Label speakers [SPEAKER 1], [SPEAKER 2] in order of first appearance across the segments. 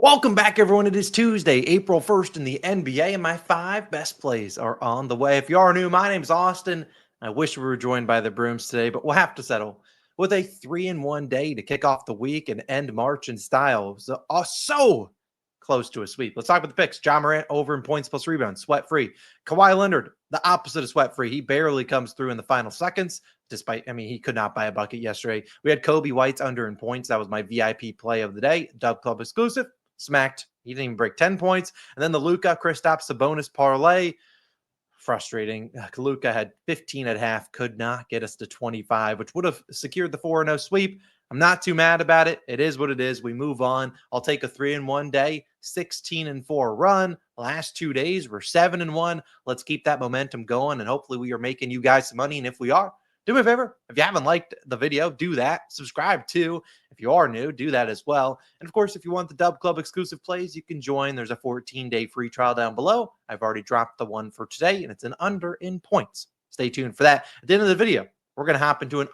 [SPEAKER 1] Welcome back, everyone. It is Tuesday, April 1st in the NBA, and my 5 best plays are on the way. If you are new, my name's Austin. I wish we were joined by the Brooms today, but we'll have to settle with a 3-in-1 day to kick off the week and end March in style. So close to a sweep. Let's talk about the picks. Ja Morant over in points plus rebounds, sweat-free. Kawhi Leonard, the opposite of sweat-free. He barely comes through in the final seconds, despite, he could not buy a bucket yesterday. We had Coby White's under in points. That was my VIP play of the day, DubClub exclusive. Smacked. He didn't even break 10 points. And then the Luka, Kristaps Sabonis parlay. Frustrating. Luka had 15 at half, could not get us to 25, which would have secured the 4-0 sweep. I'm not too mad about it. It is what it is. We move on. I'll take a 3-in-1 day, 16-4 run. Last 2 days, we're 7-1. Let's keep that momentum going, and hopefully we are making you guys some money. And if we are, do me a favor. If you haven't liked the video, do that. Subscribe too. If you are new, do that as well. And of course, if you want the DubClub exclusive plays, you can join. There's a 14-day free trial down below. I've already dropped the one for today, and it's an under in points. Stay tuned for that. At the end of the video, we're going to hop into a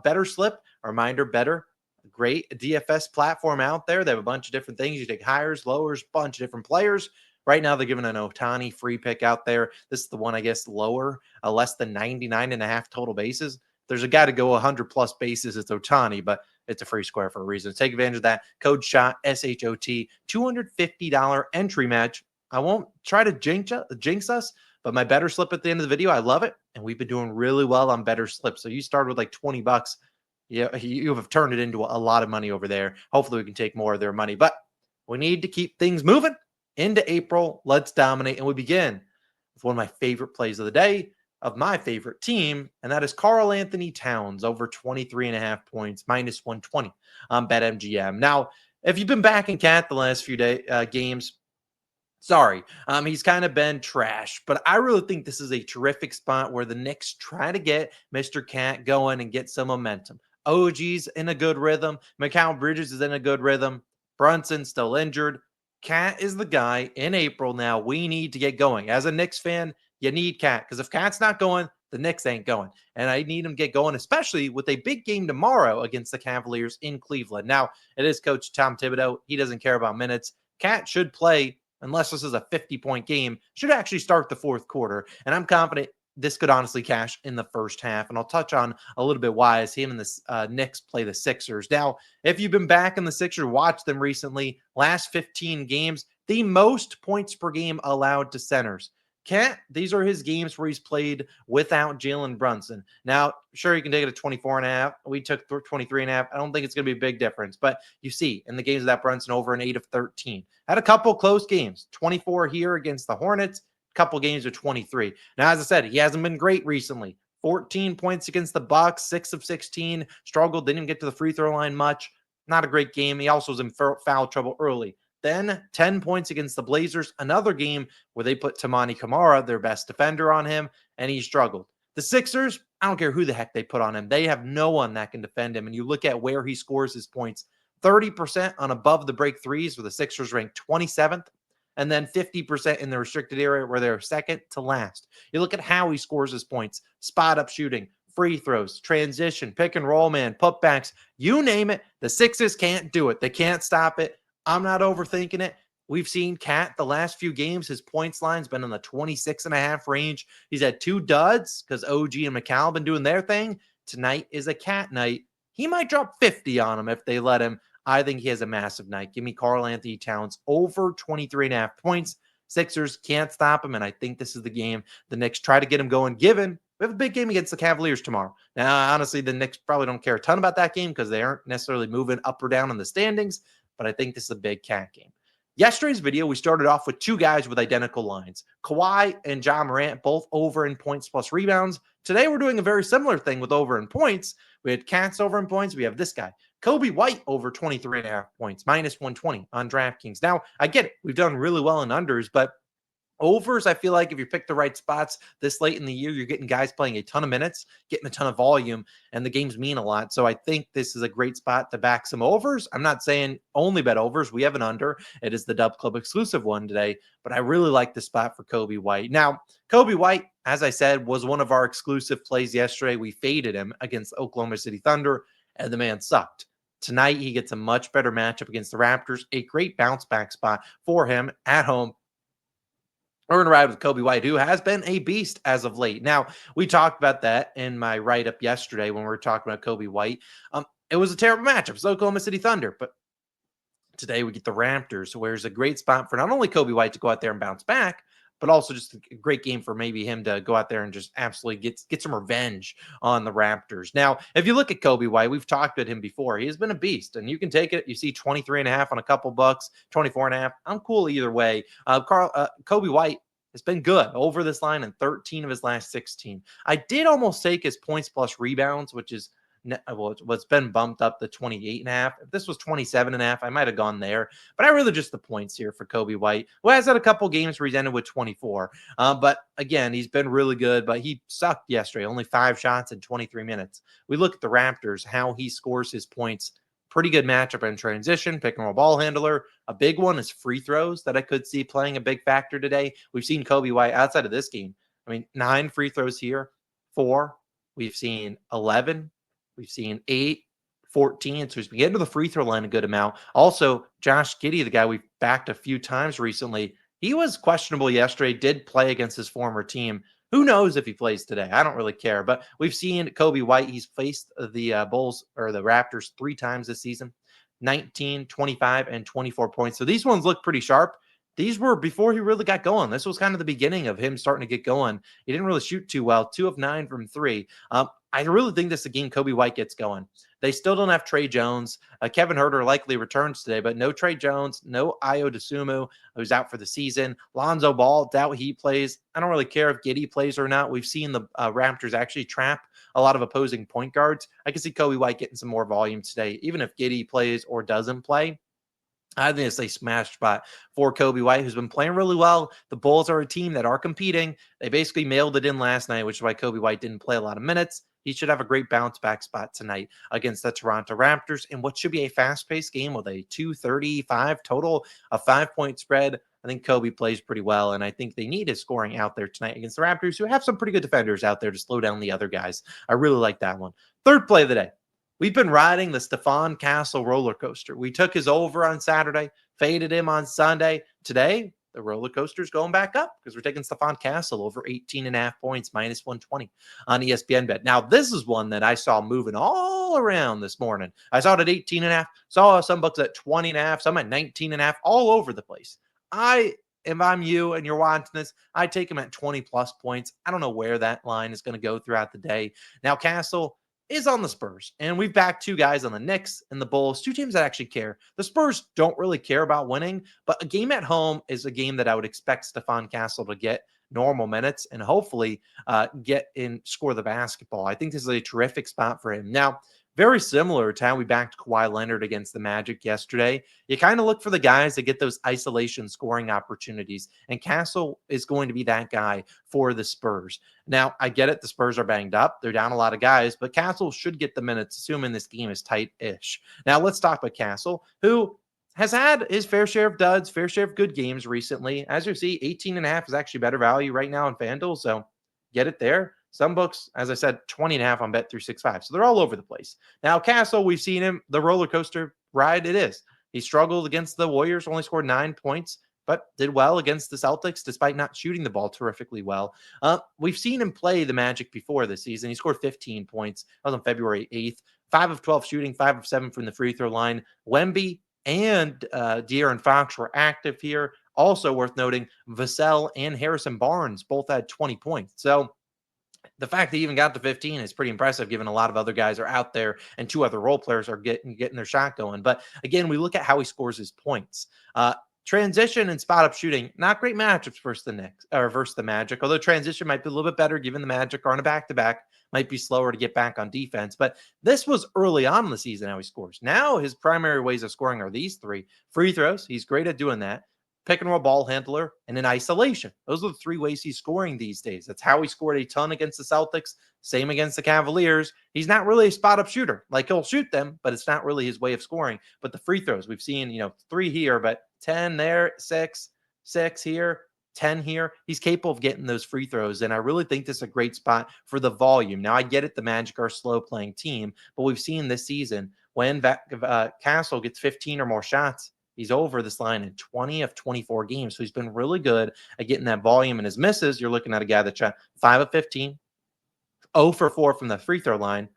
[SPEAKER 1] Betr slip. A reminder, Betr, a great DFS platform out there. They have a bunch of different things. You take hires, lowers, bunch of different players. Right now, they're giving an Ohtani free pick out there. This is the one, I guess, lower, less than 99.5 total bases. There's a guy to go 100-plus bases. It's Ohtani, but it's a free square for a reason. Take advantage of that. Code SHOT, SHOT, $250 entry match. I won't try to jinx us, but my Betr slip at the end of the video, I love it, and we've been doing really well on Betr slip. So you started with like $20. Yeah, you have turned it into a lot of money over there. Hopefully, we can take more of their money, but we need to keep things moving. Into April, let's dominate. And we begin with one of my favorite plays of the day of my favorite team, and that is Karl-Anthony Towns over 23.5 points, minus 120 on BetMGM. Now, if you've been backing Cat the last few games, sorry, he's kind of been trash, but I really think this is a terrific spot where the Knicks try to get Mr. Cat going and get some momentum. OG's in a good rhythm. Mikal Bridges is in a good rhythm. Brunson still injured. Cat is the guy in April now. We need to get going. As a Knicks fan, you need Cat, because if Cat's not going, the Knicks ain't going. And I need him to get going, especially with a big game tomorrow against the Cavaliers in Cleveland. Now, it is Coach Tom Thibodeau. He doesn't care about minutes. Cat should play, unless this is a 50-point game, should actually start the fourth quarter. And I'm confident this could honestly cash in the first half. And I'll touch on a little bit why as him and the Knicks play the Sixers. Now, if you've been back in the Sixers, watch them recently, last 15 games, the most points per game allowed to centers. Cat, these are his games where he's played without Jalen Brunson. Now, sure, you can take it to 24.5. We took 23.5. I don't think it's going to be a big difference. But you see, in the games of that Brunson, over an 8 of 13. Had a couple close games. 24 here against the Hornets. Couple games of 23. Now, as I said, he hasn't been great recently. 14 points against the Bucks, 6 of 16. Struggled, didn't even get to the free throw line much. Not a great game. He also was in foul trouble early. Then 10 points against the Blazers. Another game where they put Tamani Kamara, their best defender, on him, and he struggled. The Sixers, I don't care who the heck they put on him. They have no one that can defend him. And you look at where he scores his points, 30% on above the break threes, where the Sixers ranked 27th. And then 50% in the restricted area where they're second to last. You look at how he scores his points, spot up shooting, free throws, transition, pick and roll, man, putbacks, you name it. The Sixers can't do it. They can't stop it. I'm not overthinking it. We've seen Cat the last few games. His points line's been in the 26.5 range. He's had 2 duds because OG and Mikal have been doing their thing. Tonight is a Cat night. He might drop 50 on him if they let him. I think he has a massive night. Give me Karl-Anthony Towns over 23.5 points. Sixers can't stop him, and I think this is the game the Knicks try to get him going, given we have a big game against the Cavaliers tomorrow. Now, honestly, the Knicks probably don't care a ton about that game because they aren't necessarily moving up or down in the standings, but I think this is a big Cat game. Yesterday's video, we started off with 2 guys with identical lines. Kawhi and Ja Morant, both over in points plus rebounds. Today, we're doing a very similar thing with over in points. We had Cats over in points. We have this guy, Coby White, over 23.5 points, minus 120 on DraftKings. Now, I get it. We've done really well in unders, but overs, I feel like if you pick the right spots this late in the year, you're getting guys playing a ton of minutes, getting a ton of volume, and the games mean a lot. So I think this is a great spot to back some overs. I'm not saying only bet overs. We have an under. It is the DubClub exclusive one today, but I really like the spot for Coby White. Now, Coby White, as I said, was one of our exclusive plays yesterday. We faded him against Oklahoma City Thunder, and the man sucked. Tonight, he gets a much better matchup against the Raptors, a great bounce back spot for him at home. We're going to ride with Coby White, who has been a beast as of late. Now, we talked about that in my write-up yesterday when we were talking about Coby White. It was a terrible matchup. It's Oklahoma City Thunder, but today we get the Raptors, where it's a great spot for not only Coby White to go out there and bounce back, but also just a great game for maybe him to go out there and just absolutely get some revenge on the Raptors. Now, if you look at Coby White, we've talked about him before. He has been a beast, and you can take it. You see 23.5 on a couple bucks, 24.5. I'm cool either way. Coby White has been good over this line in 13 of his last 16. I did almost take his points plus rebounds, which is it's been bumped up to 28.5. If this was 27.5, I might have gone there. But I really just the points here for Coby White, who has had a couple games where he's ended with 24. But again, he's been really good, but he sucked yesterday. Only 5 shots in 23 minutes. We look at the Raptors, how he scores his points. Pretty good matchup in transition, pick and roll ball handler. A big one is free throws that I could see playing a big factor today. We've seen Coby White outside of this game. 9 free throws here, 4. We've seen 11. We've seen 8, 14. So he's been getting to the free throw line a good amount. Also, Josh Giddey, the guy we've backed a few times recently, he was questionable yesterday, did play against his former team. Who knows if he plays today? I don't really care. But we've seen Coby White. He's faced the Bulls or the Raptors 3 times this season, 19, 25, and 24 points. So these ones look pretty sharp. These were before he really got going. This was kind of the beginning of him starting to get going. He didn't really shoot too well, 2 of 9 from 3. I really think this is a game Coby White gets going. They still don't have Trey Jones. Kevin Huerter likely returns today, but no Trey Jones, no Ayo Dosunmu, who's out for the season. Lonzo Ball, doubt he plays. I don't really care if Giddey plays or not. We've seen the Raptors actually trap a lot of opposing point guards. I can see Coby White getting some more volume today, even if Giddey plays or doesn't play. I think it's a smash spot for Coby White, who's been playing really well. The Bulls are a team that are competing. They basically mailed it in last night, which is why Coby White didn't play a lot of minutes. He should have a great bounce back spot tonight against the Toronto Raptors in what should be a fast-paced game with a 235 total, a 5-point spread. I think Coby plays pretty well, and I think they need his scoring out there tonight against the Raptors, who have some pretty good defenders out there to slow down the other guys. I really like that one. Third play of the day. We've been riding the Stephon Castle roller coaster. We took his over on Saturday, faded him on Sunday. Today, the roller coaster is going back up because we're taking Stephon Castle over 18.5 points, minus 120 on ESPN Bet. Now, this is one that I saw moving all around this morning. I saw it at 18.5, saw some books at 20.5, some at 19.5, all over the place. If I'm you and you're watching this, I take him at 20 plus points. I don't know where that line is going to go throughout the day. Now, Castle is on the Spurs, and we've backed 2 guys on the Knicks and the Bulls, 2 teams that actually care. The Spurs don't really care about winning, but a game at home is a game that I would expect Stephon Castle to get normal minutes and hopefully get in, score the basketball. I think this is a terrific spot for him. Now, very similar to how we backed Kawhi Leonard against the Magic yesterday. You kind of look for the guys that get those isolation scoring opportunities, and Castle is going to be that guy for the Spurs. Now, I get it. The Spurs are banged up. They're down a lot of guys, but Castle should get the minutes, assuming this game is tight-ish. Now, let's talk about Castle, who has had his fair share of duds, fair share of good games recently. As you see, 18.5 is actually better value right now on FanDuel, so get it there. Some books, as I said, 20.5 on Bet365. So they're all over the place. Now, Castle, we've seen him, the roller coaster ride it is. He struggled against the Warriors, only scored 9 points, but did well against the Celtics despite not shooting the ball terrifically well. We've seen him play the Magic before this season. He scored 15 points. That was on February 8th. 5 of 12 shooting, 5 of 7 from the free throw line. Wemby and De'Aaron Fox were active here. Also worth noting, Vassell and Harrison Barnes both had 20 points. So the fact that he even got to 15 is pretty impressive, given a lot of other guys are out there and 2 other role players are getting their shot going. But again, we look at how he scores his points. Transition and spot up shooting, not great matchups versus the Magic. Although transition might be a little bit better, given the Magic are on a back-to-back, might be slower to get back on defense. But this was early on in the season how he scores. Now his primary ways of scoring are these 3 free throws. He's great at doing that. Pick and roll ball handler, and in isolation. Those are the 3 ways he's scoring these days. That's how he scored a ton against the Celtics. Same against the Cavaliers. He's not really a spot-up shooter. Like, he'll shoot them, but it's not really his way of scoring. But the free throws, we've seen, 3 here, but 10 there, 6 here, 10 here. He's capable of getting those free throws, and I really think this is a great spot for the volume. Now, I get it. The Magic are a slow-playing team, but we've seen this season when Castle gets 15 or more shots, he's over this line in 20 of 24 games. So he's been really good at getting that volume. And his misses, you're looking at a guy that shot 5 of 15, 0 for 4 from the free throw line,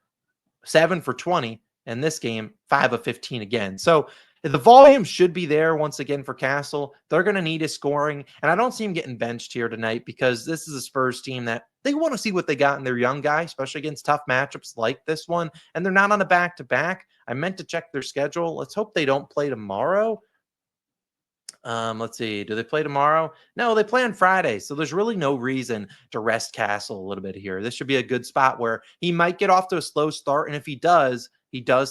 [SPEAKER 1] 7 for 20. And this game, 5 of 15 again. So the volume should be there once again for Castle. They're going to need his scoring. And I don't see him getting benched here tonight because this is a Spurs team that they want to see what they got in their young guy, especially against tough matchups like this one. And they're not on a back-to-back. I meant to check their schedule. Let's hope they don't play tomorrow. Let's see. Do they play tomorrow? No, they play on Friday. So there's really no reason to rest Castle a little bit here. This should be a good spot where he might get off to a slow start. And if he does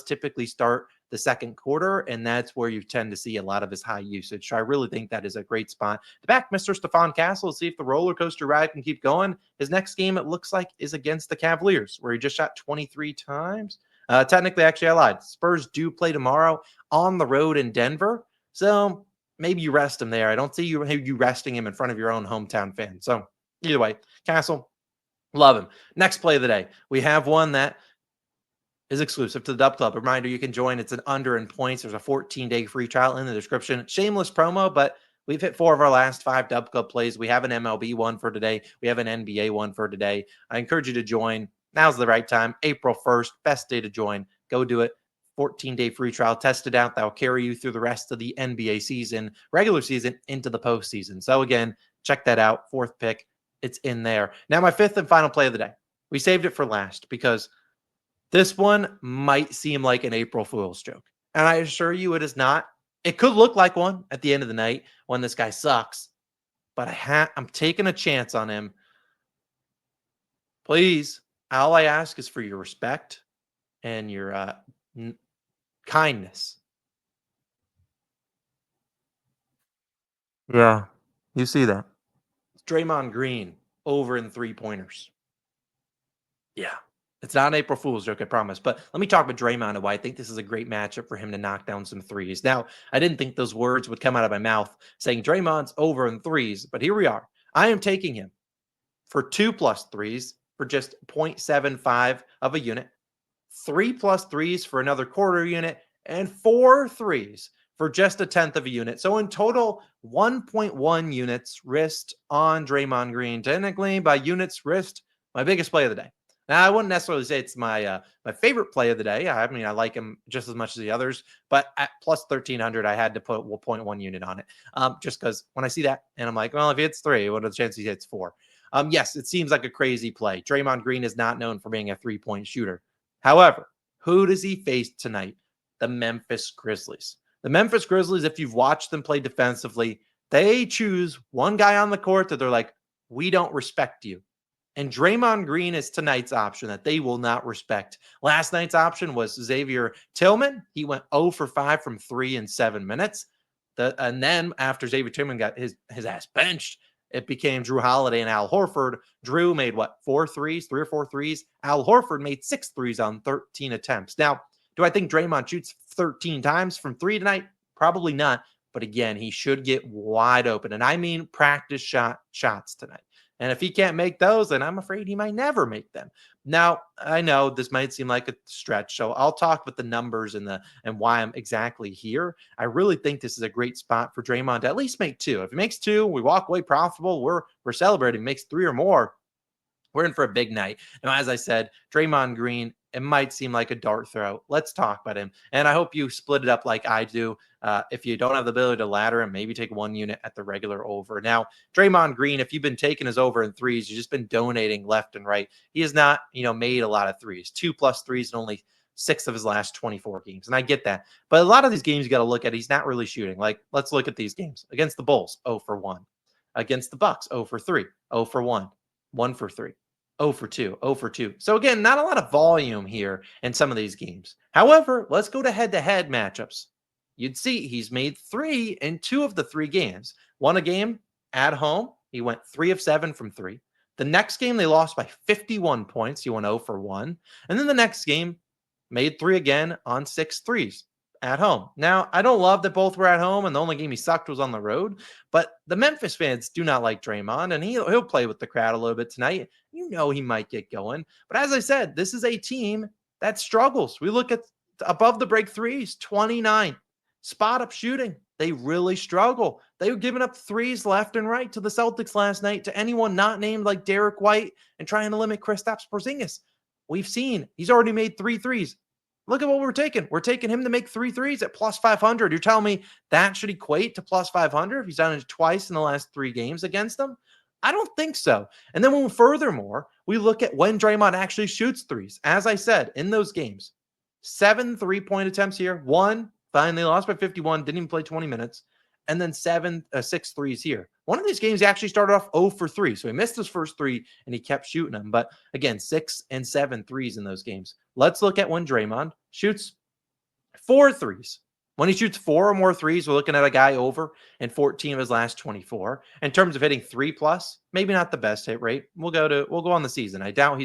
[SPEAKER 1] typically start the second quarter, and that's where you tend to see a lot of his high usage. So I really think that is a great spot to back Mr. Stephon Castle, see if the roller coaster ride can keep going. His next game, it looks like, is against the Cavaliers, where he just shot 23 times. Technically, actually, I lied. Spurs do play tomorrow on the road in Denver. So maybe you rest him there. I don't see you resting him in front of your own hometown fans. So either way, Castle, love him. Next play of the day. We have one that is exclusive to the DubClub. A reminder, you can join. It's an under in points. There's a 14-day free trial in the description. Shameless promo, but we've hit 4 of our last 5 DubClub plays. We have an MLB one for today. We have an NBA one for today. I encourage you to join. Now's the right time. April 1st, best day to join. Go do it. 14-day free trial. Test it out. That'll carry you through the rest of the NBA season, regular season, into the postseason. So again, check that out. 4th pick. It's in there. Now, my 5th and final play of the day. We saved it for last because this one might seem like an April Fool's joke. And I assure you it is not. It could look like one at the end of the night when this guy sucks. But I'm taking a chance on him. Please, all I ask is for your respect and your kindness. Yeah, you see that. It's Draymond Green over in 3-pointers. Yeah. It's not an April Fool's joke, I promise. But let me talk about Draymond and why I think this is a great matchup for him to knock down some threes. Now, I didn't think those words would come out of my mouth saying Draymond's over in threes, but here we are. I am taking him for 2+ threes for just 0.75 of a unit, 3+ threes for another quarter unit, and 4 threes for just 1/10 of a unit. So in total, 1.1 units risked on Draymond Green. Technically, by units risked, my biggest play of the day. Now, I wouldn't necessarily say it's my favorite play of the day. I mean, I like him just as much as the others, but at plus 1,300, I had to put 0.1 unit on it, just because when I see that, and I'm like, well, if he hits 3, what are the chances he hits 4? Yes, it seems like a crazy play. Draymond Green is not known for being a 3-point shooter. However, who does he face tonight? The Memphis Grizzlies. The Memphis Grizzlies, if you've watched them play defensively, they choose one guy on the court that they're like, we don't respect you. And Draymond Green is tonight's option that they will not respect. Last night's option was Xavier Tillman. He went 0 for 5 from 3 in 7 minutes. And then after Xavier Tillman got his ass benched, it became Drew Holiday and Al Horford. Drew made 3 or 4 threes. Al Horford made 6 threes on 13 attempts. Now, do I think Draymond shoots 13 times from 3 tonight? Probably not. But again, he should get wide open. And I mean practice shots tonight. And if he can't make those, then I'm afraid he might never make them. Now, I know this might seem like a stretch, so I'll talk with the numbers and why I'm exactly here. I really think this is a great spot for Draymond to at least make 2. If he makes 2, we walk away profitable. We're celebrating. Makes 3 or more, we're in for a big night. Now, as I said, Draymond Green, it might seem like a dart throw. Let's talk about him. And I hope you split it up like I do. If you don't have the ability to ladder him, maybe take 1 unit at the regular over. Now, Draymond Green, if you've been taking his over in threes, you've just been donating left and right. He has not, made a lot of threes. 2+ threes in only 6 of his last 24 games. And I get that. But a lot of these games you got to look at, he's not really shooting. Like, let's look at these games. Against the Bulls, 0 for 1. Against the Bucks, 0 for 3. 0 for 1. 1 for 3. 0 for 2, 0 for 2. So again, not a lot of volume here in some of these games. However, let's go to head-to-head matchups. You'd see he's made 3 in 2 of the 3 games. Won a game at home. He went 3 of 7 from 3. The next game, they lost by 51 points. He went 0 for 1. And then the next game, made 3 again on 6 threes at home. Now, I don't love that both were at home, and the only game he sucked was on the road. But the Memphis fans do not like Draymond, and he'll play with the crowd a little bit tonight. He might get going. But as I said, this is a team that struggles. We look at Above the break threes, 29. Spot up shooting, they really struggle. They were giving up threes left and right to the Celtics last night to anyone not named like Derek White and trying to limit Kristaps Porzingis. We've seen he's already made 3 threes. Look at what we're taking. We're taking him to make 3 threes at plus 500. You're telling me that should equate to plus 500 if he's done it twice in the last 3 games against them? I don't think so. And then furthermore, we look at when Draymond actually shoots threes. As I said, in those games, 7 3-point attempts here. 1, fine, they lost by 51, didn't even play 20 minutes. And then 6 threes here. One of these games, he actually started off 0 for 3. So he missed his first 3 and he kept shooting them. But again, 6 and 7 threes in those games. Let's look at when Draymond shoots 4 threes. When he shoots 4 or more threes, we're looking at a guy over in 14 of his last 24. In terms of hitting 3+, maybe not the best hit rate. We'll go on the season. I doubt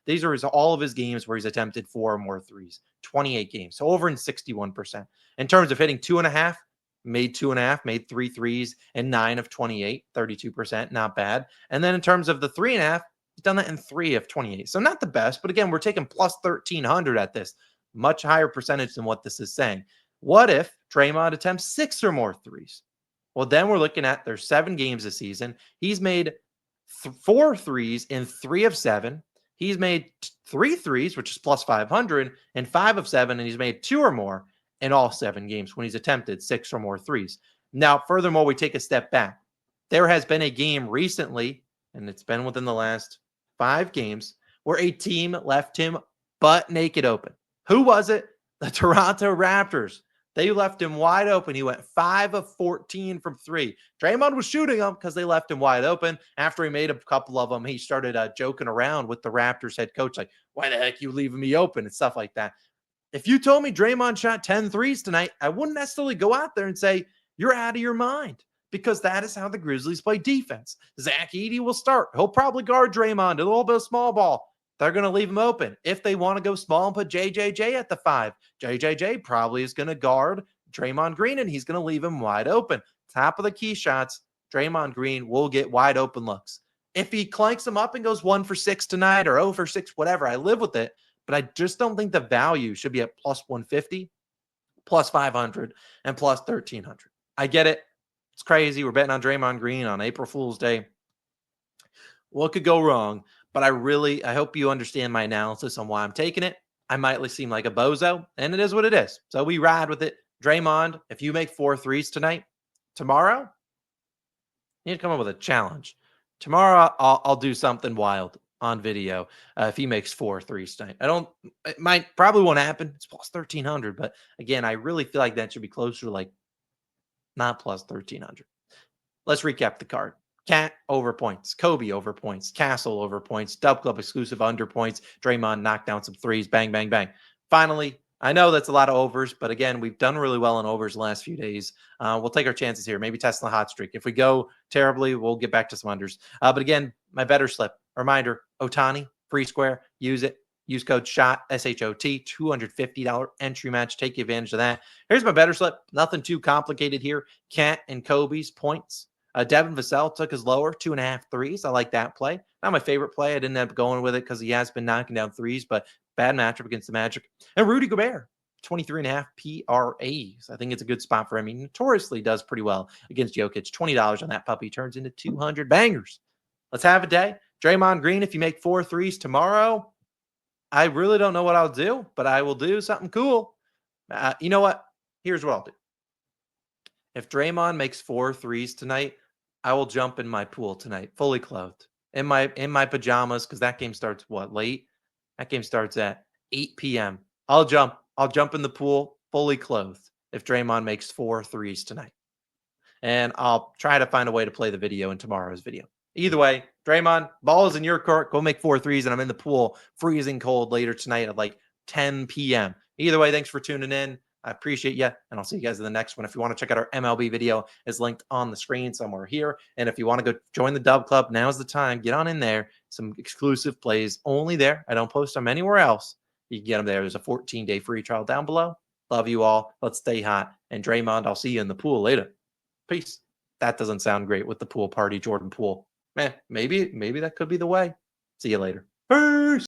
[SPEAKER 1] these are all of his games where he's attempted 4 or more threes. 28 games, so over in 61%. In terms of hitting 2.5, made 2.5, made 3 threes and 9 of 28, 32%, not bad. And then in terms of the 3.5, he's done that in 3 of 28. So not the best, but again, we're taking plus 1,300 at this. Much higher percentage than what this is saying. What if Draymond attempts 6 or more threes? Well, then we're looking at there's 7 games this season. He's made 4 threes in 3 of 7. He's made 3 threes, which is plus 500, and 5 of 7, and he's made 2 or more in all 7 games when he's attempted 6 or more threes. Now, furthermore, we take a step back. There has been a game recently, and it's been within the last 5 games, where a team left him butt naked open. Who was it? The Toronto Raptors. They left him wide open. He went 5 of 14 from 3. Draymond was shooting them because they left him wide open. After he made a couple of them, he started joking around with the Raptors head coach, like, why the heck you leaving me open and stuff like that. If you told me Draymond shot 10 threes tonight, I wouldn't necessarily go out there and say, you're out of your mind, because that is how the Grizzlies play defense. Zach Edey will start. He'll probably guard Draymond, a little bit of small ball. They're going to leave him open. If they want to go small and put JJJ at the 5, JJJ probably is going to guard Draymond Green, and he's going to leave him wide open. Top of the key shots, Draymond Green will get wide open looks. If he clanks them up and goes 1 for 6 tonight or 0 for 6, whatever, I live with it. But I just don't think the value should be at plus 150, plus 500, and plus 1,300. I get it. It's crazy. We're betting on Draymond Green on April Fool's Day. What could go wrong? But I hope you understand my analysis on why I'm taking it. I might seem like a bozo, and it is what it is. So we ride with it. Draymond, if you make 4 threes tonight, tomorrow, you need to come up with a challenge. Tomorrow, I'll do something wild on video if he makes 4 threes tonight. It probably won't happen. It's plus 1,300. But again, I really feel like that should be closer to not plus 1,300. Let's recap the card. Cat over points, Coby over points, Castle over points, DubClub exclusive under points, Draymond knocked down some threes, bang, bang, bang. Finally, I know that's a lot of overs, but again, we've done really well in overs the last few days. We'll take our chances here, maybe test the hot streak. If we go terribly, we'll get back to some unders. But again, my Betr slip, reminder, Otani, free square, use it. Use code SHOT, SHOT, $250 entry match. Take advantage of that. Here's my Betr slip. Nothing too complicated here. Cat and Coby's points. Devin Vassell took his lower 2.5 threes. I like that play. Not my favorite play. I didn't end up going with it because he has been knocking down threes, but bad matchup against the Magic. And Rudy Gobert, 23.5 PRAs. I think it's a good spot for him. He notoriously does pretty well against Jokic. $20 on that puppy turns into 200 bangers. Let's have a day. Draymond Green, if you make 4 threes tomorrow, I really don't know what I'll do, but I will do something cool. You know what? Here's what I'll do. If Draymond makes 4 threes tonight, I will jump in my pool tonight, fully clothed, in my pajamas, because that game starts late? That game starts at 8 p.m. I'll jump in the pool fully clothed if Draymond makes 4 threes tonight. And I'll try to find a way to play the video in tomorrow's video. Either way, Draymond, ball is in your court. Go make 4 threes, and I'm in the pool, freezing cold later tonight at 10 p.m. Either way, thanks for tuning in. I appreciate you, and I'll see you guys in the next one. If you want to check out our MLB video, it's linked on the screen somewhere here. And if you want to go join the DubClub, now's the time. Get on in there. Some exclusive plays only there. I don't post them anywhere else. You can get them there. There's a 14-day free trial down below. Love you all. Let's stay hot. And Draymond, I'll see you in the pool later. Peace. That doesn't sound great with the pool party, Jordan Poole. Maybe that could be the way. See you later. Peace.